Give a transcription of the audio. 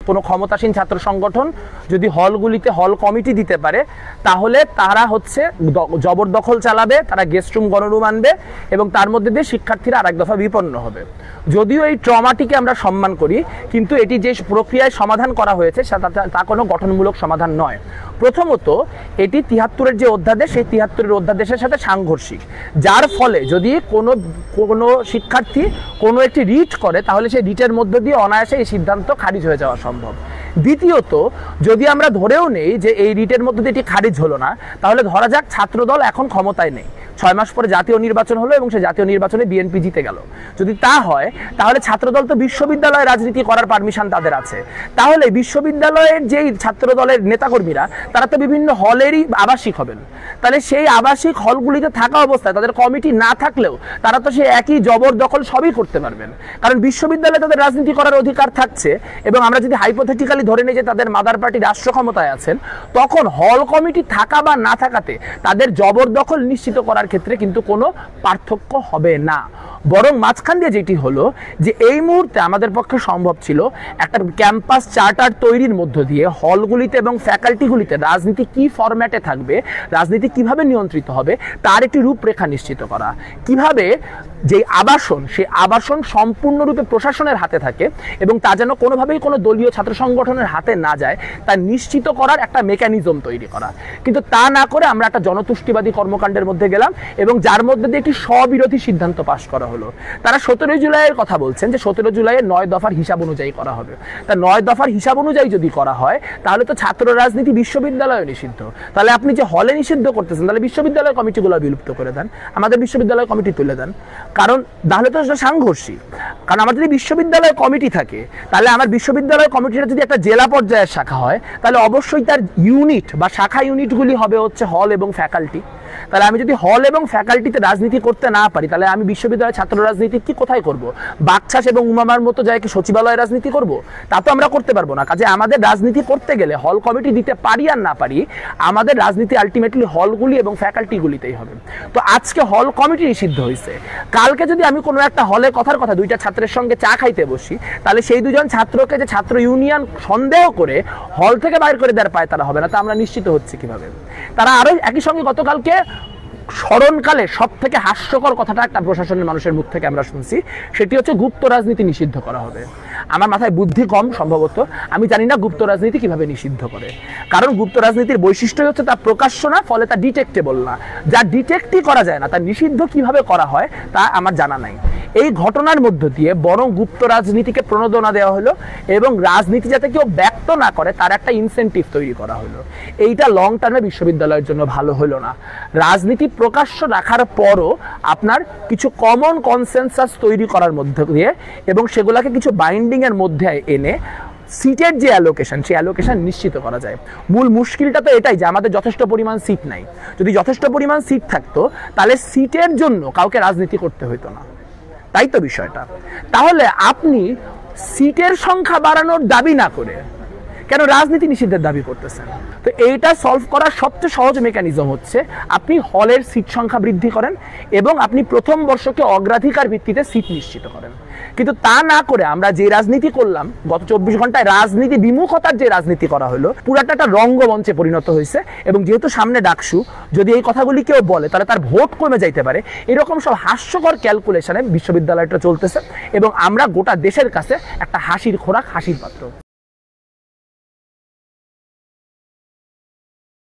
কোনো ক্ষমতাসীন ছাত্র সংগঠন যদি হলগুলিতে হল কমিটি দিতে পারে তাহলে তারা হচ্ছে জবরদখল চালাবে, তারা গেস্ট রুম গণরুম আনবে এবং তার মধ্যে দিয়ে শিক্ষার্থীরা আরেক দফা বিপন্ন হবে। যদিও এই ট্রমাটিকে আমরা সম্মান করি, কিন্তু এটি যে প্রক্রিয়ায় সমাধান করা হয়েছে তা কোনো গঠনমূলক সমাধান নয়। প্রথমত এটি ৭৩-এর যে অধ্যাদেশ, সেই ৭৩-এর অধ্যাদেশের সাথে সাংঘর্ষিক, যার ফলে যদি কোনো শিক্ষার্থী কোনো একটি রিট করে তাহলে সেই রিটের মধ্য দিয়ে অনায়াসে এই সিদ্ধান্ত খারিজ হয়ে যাওয়া সম্ভব। দ্বিতীয়ত, যদি আমরা ধরেও নেই যে এই রিটের মধ্য দিয়ে এটি খারিজ হলো না, তাহলে ধরা যাক ছাত্রদল এখন ক্ষমতায় নেই, ৬ মাস পরে জাতীয় নির্বাচন হলো এবং সেই জাতীয় নির্বাচনে বিএনপি জিতে গেল। যদি তা হয় তাহলে ছাত্রদল তো বিশ্ববিদ্যালয়ে রাজনীতি করার পারমিশন তাদের আছে, তাহলে বিশ্ববিদ্যালয়ের যেই ছাত্রদলের নেতাকর্মীরা তারা তো বিভিন্ন হলেরই আবাসিক হবেন, তাহলে সেই আবাসিক হলগুলিতে থাকা অবস্থায় তাদের কমিটি না থাকলেও তারা তো সেই একই জবরদখল সবই করতে পারবেন, কারণ বিশ্ববিদ্যালয়ে তাদের রাজনীতি করার অধিকার থাকছে। এবং আমরা যদি হাইপোথেটিক্যালি ধরে নিই যে তাদের মাদার পার্টি রাষ্ট্র ক্ষমতায় আছেন, তখন হল কমিটি থাকা বা না থাকাতে তাদের জবরদখল নিশ্চিত করার ক্ষেত্রে কিন্তু কোনো পার্থক্য হবে না। বরং মাঝখান দিয়ে যেটি হলো যে এই মুহূর্তে আমাদের পক্ষে সম্ভব ছিল একটা ক্যাম্পাস চার্টার তৈরির মধ্য দিয়ে হলগুলিতে এবং ফ্যাকাল্টিগুলিতে রাজনীতি কি ফরম্যাটে থাকবে, রাজনীতি কিভাবে নিয়ন্ত্রিত হবে তার একটি রূপরেখা নিশ্চিত করা, কিভাবে যে আবাসন সেই আবাসন সম্পূর্ণরূপে প্রশাসনের হাতে থাকে এবং তা যেন কোনোভাবেই কোনো দলীয় ছাত্র সংগঠনের হাতে না যায় তা নিশ্চিত করার একটা মেকানিজম তৈরি করা। কিন্তু তা না করে আমরা একটা জনতুষ্টিবাদী কর্মকাণ্ডের মধ্যে গেলাম এবং যার মধ্যে দিয়ে একটি স্ববিরোধী সিদ্ধান্ত পাশ করা হলো। তারা ১৭ জুলাইয়ের কথা বলছেন যে ১৭ জুলাইয়ের ৯ দফার হিসাব অনুযায়ী করা হবে। তা ৯ দফার হিসাব অনুযায়ী যদি করা হয় তাহলে তো ছাত্র রাজনীতি বিশ্ববিদ্যালয়ে নিষিদ্ধ। তাহলে আপনি যে হলে নিষিদ্ধ করতেছেন তাহলে বিশ্ববিদ্যালয় কমিটিগুলো বিলুপ্ত করে দেন, আমাদের বিশ্ববিদ্যালয় কমিটি তুলে দেন, কারণ তাহলে তো সেটা সাংঘর্ষিক। কারণ আমার যদি বিশ্ববিদ্যালয় কমিটি থাকে তাহলে আমার বিশ্ববিদ্যালয় কমিটিটা যদি একটা জেলা পর্যায়ের শাখা হয় তাহলে অবশ্যই তার ইউনিট বা শাখা ইউনিটগুলি হবে হচ্ছে হল এবং ফ্যাকাল্টি। তাহলে আমি যদি হল এবং ফ্যাকাল্টিতে রাজনীতি করতে না পারি তাহলে আমি বিশ্ববিদ্যালয়ের ছাত্র রাজনীতি কি কোথায় করব? বাকছাস এবং উমামার মতো যায় কি সচিবালয়ে রাজনীতি করব? তা তো আমরা করতে পারবো না। কাজে আমাদের রাজনীতি করতে গেলে হল কমিটি দিতে পারি আর না পারি, আমাদের রাজনীতি আলটিমেটলি হলগুলি এবং ফ্যাকাল্টিগুলিতেই হবে। তো আজকে হল কমিটি নিষিদ্ধ হয়েছে, কালকে যদি আমি কোনো একটা হলে কথার কথা দুইটা ছাত্রের সঙ্গে চা খাইতে বসি তাহলে সেই দুজন ছাত্রকে যে ছাত্র ইউনিয়ন সন্দেহ করে হল থেকে বাইর করে দেওয়ার পায় তারা হবে না, তা আমরা নিশ্চিত হচ্ছে কিভাবে? তারা আরো একই সঙ্গে গতকালকে স্মরণকালে সব থেকে হাস্যকর কথাটা একটা প্রশাসনের মানুষের মুখ থেকে আমরা শুনছি, সেটি হচ্ছে গুপ্ত রাজনীতি নিষিদ্ধ করা হবে। আমার মাথায় বুদ্ধি কম সম্ভবত, আমি জানি না গুপ্ত রাজনীতি কিভাবে নিষিদ্ধ করে, কারণ গুপ্ত রাজনীতির বৈশিষ্ট্য হচ্ছে তা প্রকাশ্য না, ফলে তা ডিটেক্টেবল না। যা ডিটেক্টই করা যায় না তা নিষিদ্ধ কিভাবে করা হয় তা আমার জানা নাই। এই ঘটনার মধ্য দিয়ে বরং গুপ্ত রাজনীতিকে প্রণোদনা দেওয়া হলো এবং রাজনীতি যাতে কেউ ব্যক্ত না করে তার একটা ইনসেন্টিভ তৈরি করা হলো। এইটা লং টার্মে বিশ্ববিদ্যালয়ের জন্য ভালো হলো না। রাজনীতি প্রকাশ্য রাখার পরও আপনার কিছু কমন কনসেনসাস তৈরি করার মধ্য দিয়ে এবং সেগুলোকে কিছু বাইন্ডিং এর মধ্যে এনে সিটের যে অ্যালোকেশন সেই অ্যালোকেশন নিশ্চিত করা যায়। মূল মুশকিলটা তো এটাই যে আমাদের যথেষ্ট পরিমাণ সিট নাই। যদি যথেষ্ট পরিমাণ সিট থাকতো তাহলে সিটের জন্য কাউকে রাজনীতি করতে হতো না, তাই তো বিষয়টা। তাহলে আপনি সিটের সংখ্যা বাড়ানোর দাবি না করে কেন রাজনীতি নিষিদ্ধের দাবি করতেছেন? তো এইটা সলভ করার সবচেয়ে সহজ মেকানিজম হচ্ছে আপনি হলের সিট সংখ্যা বৃদ্ধি করেন এবং আপনি প্রথম বর্ষকে অগ্রাধিকার ভিত্তিতে সিট নিশ্চিত করেন। কিন্তু তা না করে আমরা যে রাজনীতি করলাম গত ২৪ ঘন্টায়, রাজনীতি বিমুখতার যে রাজনীতি করা হলো পুরাটা একটা রঙ্গমঞ্চে পরিণত হয়েছে। এবং যেহেতু সামনে ডাকসু, যদি এই কথাগুলি কেউ বলে তাহলে তার ভোট কমে যাইতে পারে, এরকম সব হাস্যকর ক্যালকুলেশনে বিশ্ববিদ্যালয়টা চলতেছে এবং আমরা গোটা দেশের কাছে একটা হাসির খোরাক, হাসির পাত্র।